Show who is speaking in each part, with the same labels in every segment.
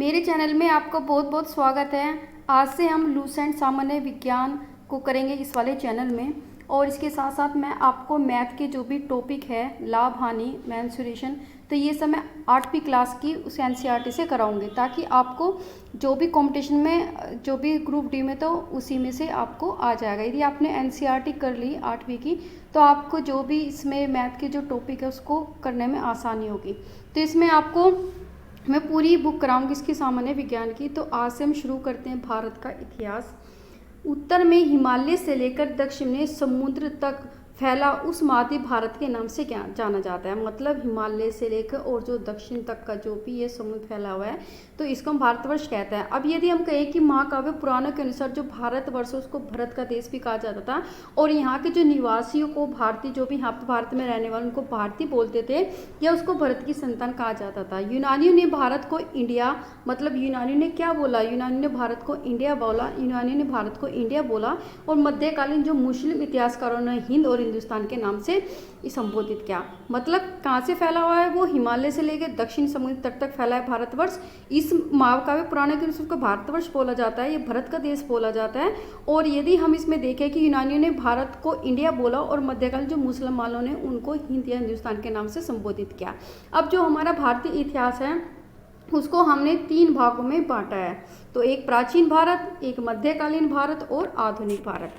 Speaker 1: मेरे चैनल में आपका बहुत बहुत स्वागत है। आज से हम लूसेंट सामान्य विज्ञान को करेंगे इस वाले चैनल में, और इसके साथ साथ मैं आपको मैथ के जो भी टॉपिक है, लाभ हानि, मेंसुरेशन, तो ये सब मैं 8वीं क्लास की उस एनसीईआरटी से कराऊंगी, ताकि आपको जो भी कंपटीशन में, जो भी ग्रुप डी में, तो उसी में से आपको आ जाएगा। यदि आपने एनसीईआरटी कर ली 8वीं की, तो आपको जो भी इसमें मैथ के जो टॉपिक है उसको करने में आसानी होगी। तो इसमें आपको मैं पूरी बुक कराऊंगी इसकी सामान्य विज्ञान की। तो आज से हम शुरू करते हैं भारत का इतिहास। उत्तर में हिमालय से लेकर दक्षिण में समुद्र तक फैला उस महाद्वीप भारत के नाम से क्या जाना जाता है। मतलब हिमालय से लेकर और जो दक्षिण तक का जो भी ये समुद्र फैला हुआ है, तो इसको हम भारतवर्ष कहते हैं। अब यदि हम कहें कि महाकाव्य पुराणों के अनुसार जो भारतवर्ष उसको भारत का देश भी कहा जाता था, और यहाँ के जो निवासियों को भारतीय, जो भी यहाँ पर भारत में रहने वाले, उनको भारतीय बोलते थे, या उसको भारत की संतान कहा जाता था। यूनानियों ने भारत को इंडिया, मतलब यूनानियों ने क्या बोला, यूनानियों ने भारत को इंडिया बोला, यूनानियों ने भारत को इंडिया बोला। और मध्यकालीन जो मुस्लिम इतिहासकारों ने हिंद और हिंदुस्तान के नाम से संबोधित किया। मतलब कहाँ से फैला हुआ है, वो हिमालय से लेकर दक्षिण समुद्र तट तक फैला है भारतवर्ष। इस महाकाव्य पुराण के अनुसार भारतवर्ष बोला जाता है, ये भारत का देश बोला जाता है। और यदि हम इसमें देखें कि यूनानियों ने भारत को इंडिया बोला, और मध्यकालीन जो मुसलमानों ने उनको हिंद या हिंदुस्तान के नाम से संबोधित किया। अब जो हमारा भारतीय इतिहास है उसको हमने 3 भागों में बांटा है। तो एक प्राचीन भारत, एक मध्यकालीन भारत और आधुनिक भारत।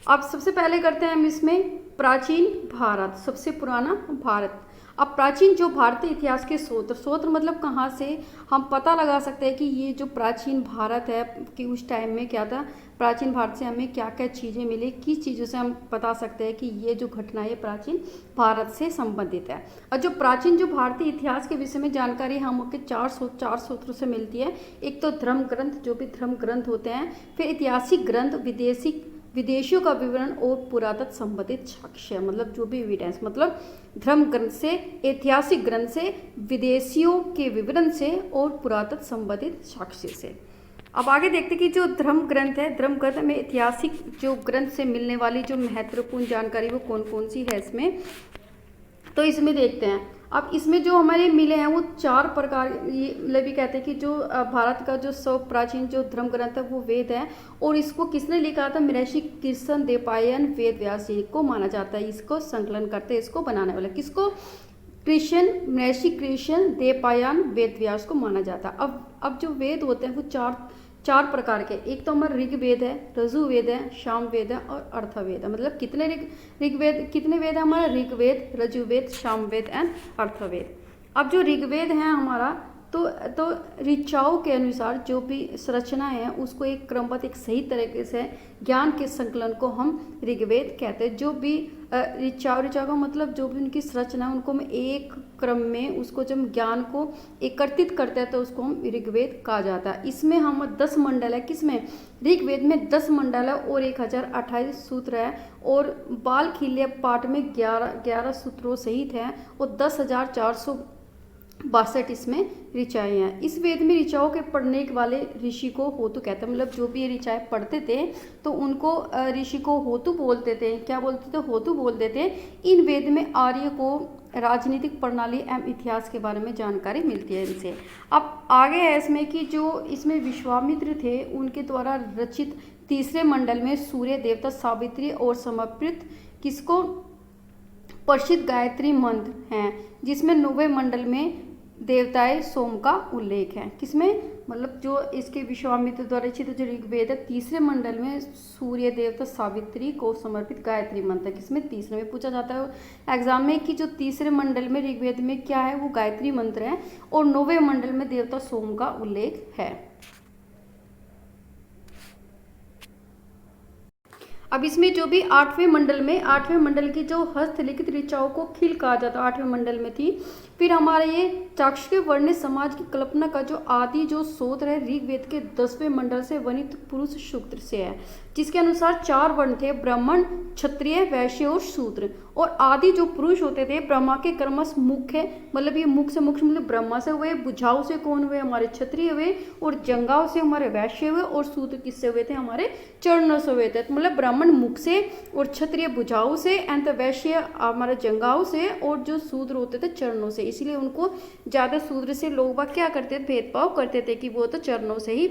Speaker 1: अब सबसे पहले करते हैं हम इसमें प्राचीन भारत, सबसे पुराना भारत। अब प्राचीन जो भारतीय इतिहास के स्रोत मतलब कहाँ से हम पता लगा सकते हैं कि ये जो प्राचीन भारत है कि उस टाइम में क्या था, प्राचीन भारत से हमें क्या क्या चीज़ें मिली, किस चीज़ों से हम बता सकते हैं कि ये जो घटना है प्राचीन भारत से संबंधित है। और जो प्राचीन जो भारतीय इतिहास के विषय में जानकारी हमको 4 सूत्रों से मिलती है। एक तो धर्म ग्रंथ, जो भी धर्म ग्रंथ होते हैं, फिर ऐतिहासिक ग्रंथ, विदेशियों का विवरण और पुरातत्व संबंधित साक्ष्य, मतलब जो भी एविडेंस, मतलब धर्म ग्रंथ से, ऐतिहासिक ग्रंथ से, विदेशियों के विवरण से और पुरातत्व संबंधित साक्ष्य से। अब आगे देखते कि जो धर्म ग्रंथ है, धर्म ग्रंथ में ऐतिहासिक जो ग्रंथ से मिलने वाली जो महत्वपूर्ण जानकारी वो कौन कौन सी है इसमें, तो इसमें देखते हैं। अब इसमें जो हमारे मिले हैं वो 4 प्रकार, ये भी कहते हैं कि जो भारत का जो सब प्राचीन जो धर्म ग्रंथ है वो वेद है। और इसको किसने लिखा था, महर्षि कृष्ण देवपायन वेद व्यास जी को माना जाता है। इसको संकलन करते, इसको बनाने वाले किसको, महर्षि कृष्ण देवपायन वेद व्यास को माना जाता है। अब जो वेद होते हैं वो चार प्रकार के। एक तो हमारा ऋग्वेद है, यजुर्वेद है, सामवेद है और अर्थवेद है। मतलब कितने कितने वेद है हमारा, ऋग्वेद, यजुर्वेद, सामवेद एंड अर्थवेद। अब जो ऋग्वेद है हमारा, तो ऋचाओं के अनुसार जो भी संरचना है उसको एक क्रमबद्ध, एक सही तरीके से ज्ञान के संकलन को हम ऋग्वेद कहते हैं। जो भी ऋचाओं का मतलब जो भी उनकी संरचना, उनको हम एक क्रम में उसको जब ज्ञान को एकत्रित करते हैं तो उसको हम ऋग्वेद कहा जाता है। इसमें हम 10 मंडल है, किसमें, ऋग्वेद में 10 मंडल है और 1028 सूत्र है। और बाल खिल्य पाठ में 11 सूत्रों सहित है और 10,462 इसमें ऋचाएँ हैं। इस वेद में ऋचाओं के पढ़ने वाले ऋषि को होतु कहते हैं। मतलब जो भी ये ऋचाएँ पढ़ते थे तो उनको ऋषि को होतु बोलते थे। क्या बोलते थे, होतु बोलते थे। इन वेद में आर्य को राजनीतिक प्रणाली एवं इतिहास के बारे में जानकारी मिलती है इनसे। अब आगे है इसमें कि जो इसमें विश्वामित्र थे उनके द्वारा रचित तीसरे मंडल में सूर्य देवता सावित्री और समर्पित किसको, प्रसिद्ध गायत्री मंत्र हैं, जिसमें 9वें मंडल में देवताएं सोम का उल्लेख है। किसमें, मतलब जो इसके विश्वामित्र द्वारा रचित जो ऋग्वेद है, तीसरे मंडल में सूर्य देवता सावित्री को समर्पित गायत्री मंत्र है। किसमें, तीसरे में पूछा जाता है एग्जाम में कि जो तीसरे मंडल में ऋग्वेद में क्या है, वो गायत्री मंत्र है। और 9वें मंडल में देवता सोम का उल्लेख है। अब इसमें जो भी 8वें मंडल की जो हस्तलिखित ऋचाओं को खिल कहा जाता है, 8वें मंडल में थी। फिर हमारे ये चाक्षुष वर्ण समाज की कल्पना का जो आदि जो स्रोत है ऋग्वेद के 10वें मंडल से वर्णित पुरुष सूत्र से है, जिसके अनुसार 4 वर्ण थे, ब्राह्मण, क्षत्रिय, वैश्य और शूद्र। और आदि जो पुरुष होते थे ब्रह्मा के क्रमश मुख्य, मतलब ये मुख्य से मुख्य मतलब ब्रह्मा से हुए, बुझाऊ से कौन हुए, हमारे क्षत्रिय हुए, और जंगाओं से हमारे वैश्य हुए, और शूद्र किससे हुए थे, हमारे चरणों से हुए थे। मतलब ब्राह्मण मुख से, और क्षत्रिय बुझाऊ से, एंड वैश्य हमारे जंगाओं से, और जो शूद्र होते थे चरणों से। इसीलिए उनको ज़्यादा शूद्र से लोग बाग क्या करते थे, भेदभाव करते थे कि वो तो चरणों से ही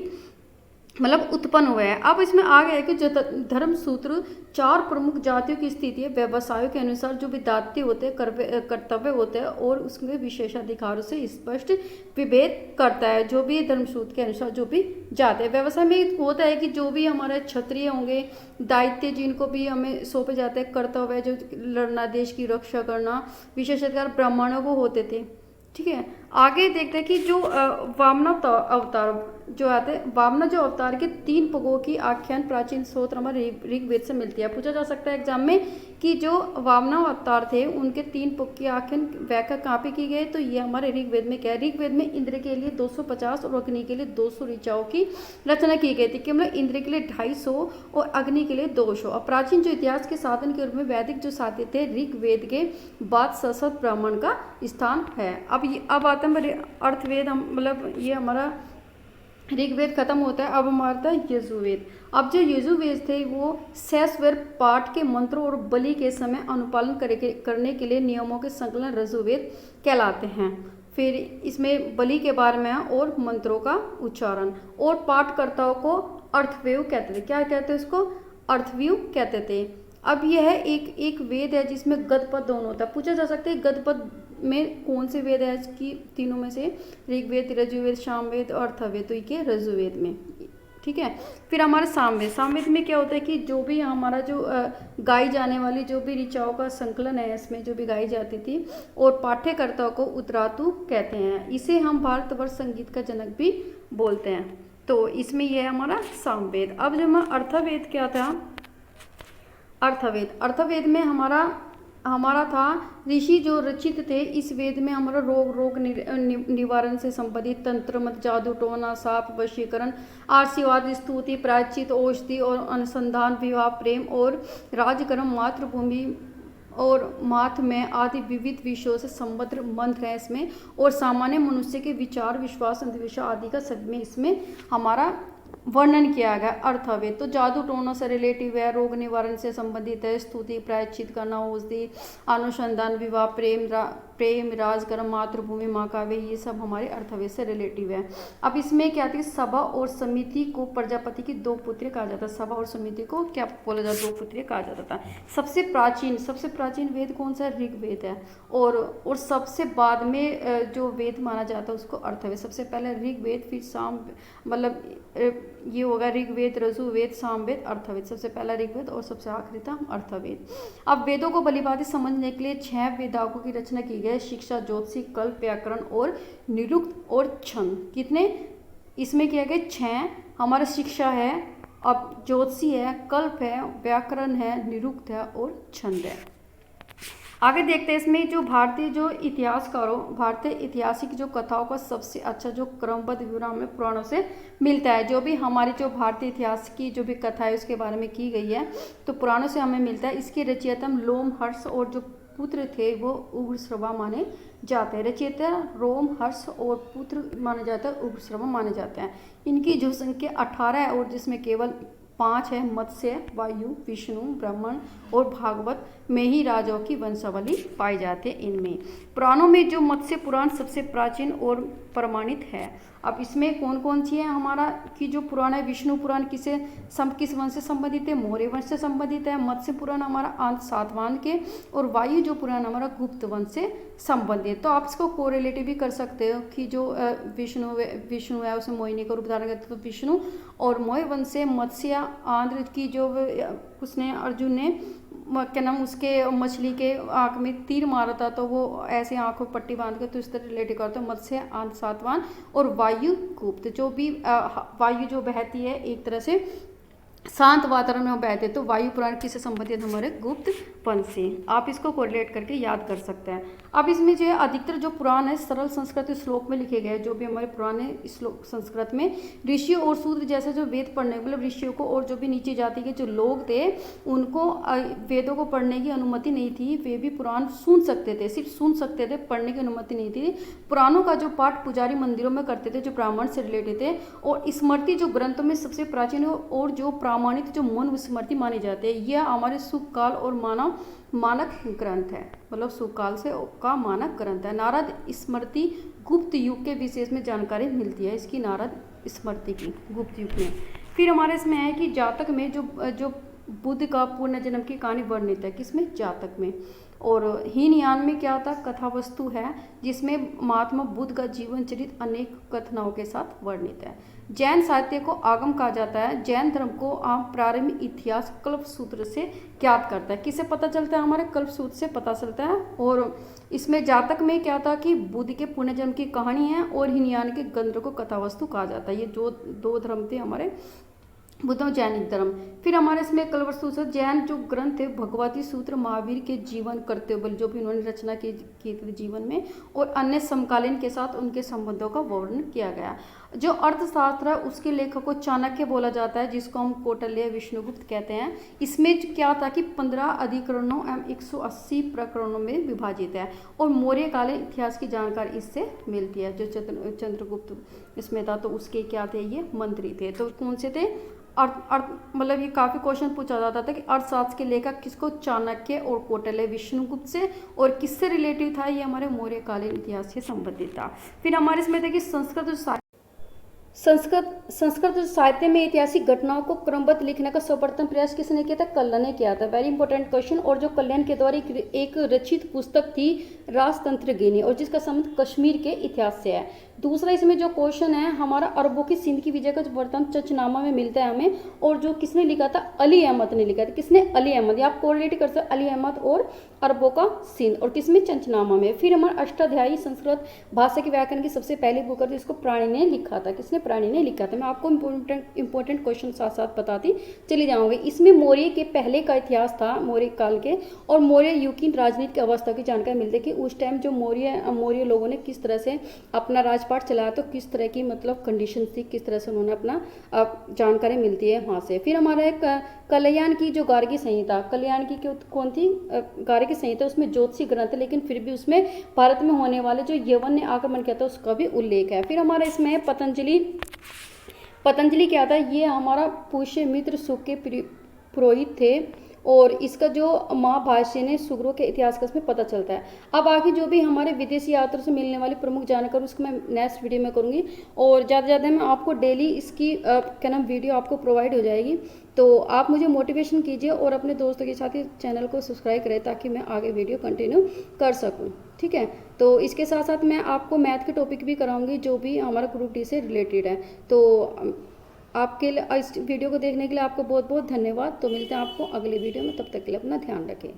Speaker 1: मतलब उत्पन्न हुआ है। अब इसमें आ गया है कि जो धर्म सूत्र 4 प्रमुख जातियों की स्थिति है, व्यवसायों के अनुसार जो भी दायित्व होते हैं, कर्तव्य होते हैं और उसके विशेषाधिकारों से स्पष्ट विभेद करता है। जो भी धर्म सूत्र के अनुसार जो भी जाते हैं, व्यवसाय में होता है कि जो भी हमारे क्षत्रिय होंगे, दायित्व जिनको भी हमें सौंपे जाते हैं, कर्तव्य जो लड़ना, देश की रक्षा करना, विशेषाधिकार ब्राह्मणों को होते थे। ठीक है, आगे देखते हैं कि जो वामना अवतार जो आते हैं, वामना जो अवतार के 3 पगों की आख्यान प्राचीन स्रोत हमारे ऋग्वेद से मिलती है। पूछा जा सकता है एग्जाम में कि जो वामना अवतार थे उनके 3 पग की आख्यान व्याख्या कहाँ पे की गई, तो ये हमारे ऋग्वेद में क्या है, ऋग्वेद में इंद्र के लिए 250 और अग्नि के लिए 200 ऋचाओं की रचना की गई थी। कि मतलब इंद्र के लिए 250 और अग्नि के लिए 200। और प्राचीन जो इतिहास के साधन के रूप में वैदिक जो साथी थे, ऋग्वेद के बाद सरस्वत ब्राह्मण का स्थान है। अब आता है अर्थवेद, मतलब ये हमारा ऋग्वेद खत्म होता है, अब हमारा था यजुर्वेद। अब जो यजुर्वेद थे वो सहस्वर पाठ के मंत्रों और बलि के समय अनुपालन करने के लिए नियमों के संकलन यजुर्वेद कहलाते हैं। फिर इसमें बलि के बारे में और मंत्रों का उच्चारण, और पाठकर्ताओं को अर्थव्यू कहते थे। क्या कहते हैं इसको, अर्थव्यू कहते थे। अब यह एक वेद है जिसमें गद पद दोनों होता है। पूछा जा सकता है गद पद में कौन से वेद है, इसकी तीनों में से ऋग्वेद, यजुर्वेद, सामवेद और अथर्ववेद, तो ये यजुर्वेद में। ठीक है, फिर हमारे सामवेद, सामवेद में क्या होता है कि जो भी हमारा जो गाई जाने वाली जो भी ऋचाओं का संकलन है, इसमें जो भी गाई जाती थी, और पाठ्यकर्ताओं को उत्तरातु कहते हैं। इसे हम भारतवर्ष संगीत का जनक भी बोलते हैं। तो इसमें यह है हमारा सामवेद। अब जो हमारा अर्थवेद क्या था, अर्थवेद में हमारा था ऋषि जो रचित थे। इस वेद में हमारा रोग निवारण से संबंधित तंत्र मत, जादू टोना, साप वशीकरण, आशीर्वाद, स्तुति, प्रायश्चित, औषधि और अनुसंधान, विवाह, प्रेम और राजकर्म, मातृभूमि और माथ में आदि विविध विषयों से संबद्ध मंत्र है इसमें। और सामान्य मनुष्य के विचार, विश्वास, अंधविश्वास आदि का सब में इसमें हमारा वर्णन किया गया। अर्थवेद तो जादू टोनों से रिलेटिव है, रोग निवारण से संबंधित है, स्तुति, प्रायश्चित करना, औषधि, अनुसंधान, विवाह, प्रेम, राजकर्म, मातृभूमि, महाकाव्य, ये सब हमारे अर्थवेद से रिलेटिव है। अब इसमें क्या थी, सभा और समिति को प्रजापति की 2 पुत्र कहा जाता है। सभा और समिति को क्या बोला जाता, 2 पुत्र कहा जाता था। सबसे प्राचीन वेद कौन सा, ऋग्वेद है। और सबसे बाद में जो वेद माना जाता है उसको अर्थवेद। सबसे पहले ऋग्वेद, फिर साम, मतलब ये होगा ऋग्वेद, यजुर्वेद, सामवेद, अर्थवेद। सबसे पहला ऋग्वेद और सबसे आखिरी था अर्थवेद। अब वेदों को भलीभांति समझने के लिए 6 वेदागों की रचना की गई। शिक्षा, ज्योतिषी, कल्प, व्याकरण और निरुक्त और छंद। कितने इसमें किया गया, 6। हमारा शिक्षा है, अब ज्योतिषी है, कल्प है, व्याकरण है, निरुक्त है और छंद है। आगे देखते हैं इसमें जो भारतीय जो इतिहासकारों, भारतीय ऐतिहासिक जो कथाओं का सबसे अच्छा जो क्रमबद्ध विवरण हमें पुराणों से मिलता है। जो भी हमारी जो भारतीय इतिहास की जो भी कथा है उसके बारे में की गई है तो पुराणों से हमें मिलता है। इसके रचयिता लोमहर्ष और जो पुत्र थे वो उग्रश्रवा माने जाते हैं। रचयिता रोमहर्ष और पुत्र माने जाते हैं उग्रश्रवा माने जाते हैं। इनकी जो संख्या 18 है और जिसमें केवल 5 है, मत्स्य, वायु, विष्णु, ब्रह्मण और भागवत में ही राजाओं की वंशावली पाई जाती है। इनमें पुराणों में जो मत्स्य पुराण सबसे प्राचीन और प्रमाणित है। अब इसमें कौन कौन सी है हमारा कि जो पुराण है, विष्णु पुराण किस वंश से संबंधित है, मौर्य वंश से संबंधित है। मत्स्य पुराण हमारा अंत सातवाहन के, और वायु जो पुराण हमारा गुप्त वंश से संबंधित। तो आप इसको कोरिलेटिव भी कर सकते हो कि जो विष्णु है उसे मोहिनी का रूप धारण करते तो विष्णु, और मौर्य वंश से मत्स्य आंध्र की जो उसने अर्जुन ने क्या नाम उसके मछली के आँख में तीर मारा था तो वो ऐसे आँखों पट्टी बांध के तो इस तरह रिलेट करते हैं। मत्स्य आंध्र सातवाहन और वायु गुप्त। जो भी वायु जो बहती है एक तरह से शांत वातावरण में बहते तो वायु पुराण किससे संबंधित, हमारे गुप्त वंश से। आप इसको कोरिलेट करके याद कर सकते हैं। अब इसमें जो है अधिकतर जो पुराण है सरल संस्कृत श्लोक में लिखे गए। जो भी हमारे पुराने श्लोक संस्कृत में ऋषियों और शूद्र जैसे जो वेद पढ़ने, मतलब ऋषियों को और जो भी नीचे जाति के जो लोग थे उनको वेदों को पढ़ने की अनुमति नहीं थी। वे भी पुराण सुन सकते थे, सिर्फ सुन सकते थे, पढ़ने की अनुमति नहीं थी। पुराणों का जो पाठ पुजारी मंदिरों में करते थे जो ब्राह्मण से रिलेटेड थे। और स्मृति जो ग्रंथों में सबसे प्राचीन और जो प्रामाणिक जो मन स्मृति माने जाते हैं। यह हमारे सुख काल और मानव मानक ग्रंथ है, मतलब सुकाल से का मानक ग्रंथ है। नारद स्मृति गुप्त युग के विशेष में जानकारी मिलती है इसकी, नारद स्मृति की गुप्त युग में। फिर हमारे इसमें है कि जातक में जो बुद्ध का पुनर्जन्म की कहानी वर्णित है, किसमें, जातक में। और हीनयान में क्या था, कथा वस्तु है जिसमें महात्मा बुद्ध का जीवन चरित्र अनेक कथनाओं के साथ वर्णित है। जैन साहित्य को आगम कहा जाता है। जैन धर्म को आम प्रारंभिक इतिहास कल्प सूत्र से ज्ञात करता है। किससे पता चलता है, हमारे कल्प सूत्र से पता चलता है। और इसमें जातक में क्या था कि बुद्ध के पुनर्जन्म की कहानी है, और हीनयान के गंध को कथा वस्तु कहा जाता है। ये जो दो धर्म थे हमारे बुद्ध और जैनिक धर्म। फिर हमारे इसमें कल्वर सूत्र, जैन जो ग्रंथ है भगवती सूत्र महावीर के जीवन कर्तव्य जो भी उन्होंने रचना की थी जीवन में, और अन्य समकालीन के साथ उनके संबंधों का वर्णन किया गया। जो अर्थशास्त्र है उसके लेखक को चाणक्य बोला जाता है, जिसको हम कौटिल्य विष्णुगुप्त कहते हैं। इसमें क्या था कि 15 अधिकरणों एवं 180 प्रकरणों में विभाजित है, और मौर्यकालीन इतिहास की जानकारी इससे मिलती है। जो चंद्रगुप्त इसमें था तो उसके क्या थे, ये मंत्री थे। तो कौन से थे, मतलब ये काफ़ी क्वेश्चन पूछा जाता था कि अर्थशास्त्र के लेखक किसको, चाणक्य और कौटिल्य विष्णुगुप्त से, और किससे रिलेटिव था, ये हमारे मौर्यकालीन इतिहास से संबंधित था। फिर हमारे इसमें थे कि संस्कृत साहित्य में ऐतिहासिक घटनाओं को क्रमबद्ध लिखने का सर्वप्रथम प्रयास किसने किया था, कल्याण ने किया था। Very important question. और जो कल्याण के द्वारा एक रचित पुस्तक थी राजतंत्रगिनी, और जिसका संबंध कश्मीर के इतिहास से है। दूसरा इसमें जो क्वेश्चन है हमारा, अरबों की सिंध की विजय का जो वर्तमान चचनामा में मिलता है हमें, और जो किसने लिखा था, अली अहमद ने लिखा था। किसने, अली अहमद। आप कोरिलेट कर सकते, अली अहमद और अरबों का सिंध, और किसमें, चंचनामा में। फिर हमारा अष्टाध्यायी संस्कृत भाषा के व्याकरण की सबसे पहली बुक है जिसको प्राणी ने लिखा था। किसने, प्राणी ने लिखा था। मैं आपको इंपॉर्टेंट क्वेश्चन साथ साथ बताती चली जाऊंगी। इसमें मौर्य के पहले का इतिहास था, मौर्य काल के, और मौर्य युग की राजनीतिक अवस्था की जानकारी मिलती है कि उस टाइम जो मौर्य लोगों ने किस तरह से अपना राजपाट चलाया, तो किस तरह की मतलब कंडीशन थी, किस तरह से उन्होंने अपना जानकारी मिलती है वहाँ से। फिर हमारा एक कल्याण की जो गार्गी संहिता, कल्याण की कौन थी, गार्गी संहिता, उसमें ज्योतिषी ग्रंथ है, लेकिन फिर भी उसमें भारत में होने वाले जो यवन ने आक्रमण किया था उसका भी उल्लेख है। फिर हमारा इसमें पतंजलि क्या था, ये हमारा पुष्यमित्र सुख के पुरोहित थे, और इसका जो महाभाष्य ने सुग्रो के इतिहास का इसमें पता चलता है। अब आगे जो भी हमारे विदेशी यात्रा से मिलने वाली प्रमुख जानकारी उसको मैं नेक्स्ट वीडियो में करूँगी, और ज़्यादा ज़्यादा मैं आपको डेली इसकी क्या नाम वीडियो आपको प्रोवाइड हो जाएगी। तो आप मुझे मोटिवेशन कीजिए और अपने दोस्तों के साथ ही चैनल को सब्सक्राइब करें ताकि मैं आगे वीडियो कंटिन्यू कर सकूँ, ठीक है। तो इसके साथ साथ मैं आपको मैथ के टॉपिक भी कराऊंगी जो भी हमारा ग्रुप डी से रिलेटेड है। तो आपके लिए इस वीडियो को देखने के लिए आपको बहुत बहुत धन्यवाद। तो मिलते हैं आपको अगले वीडियो में, तब तक के लिए अपना ध्यान रखें।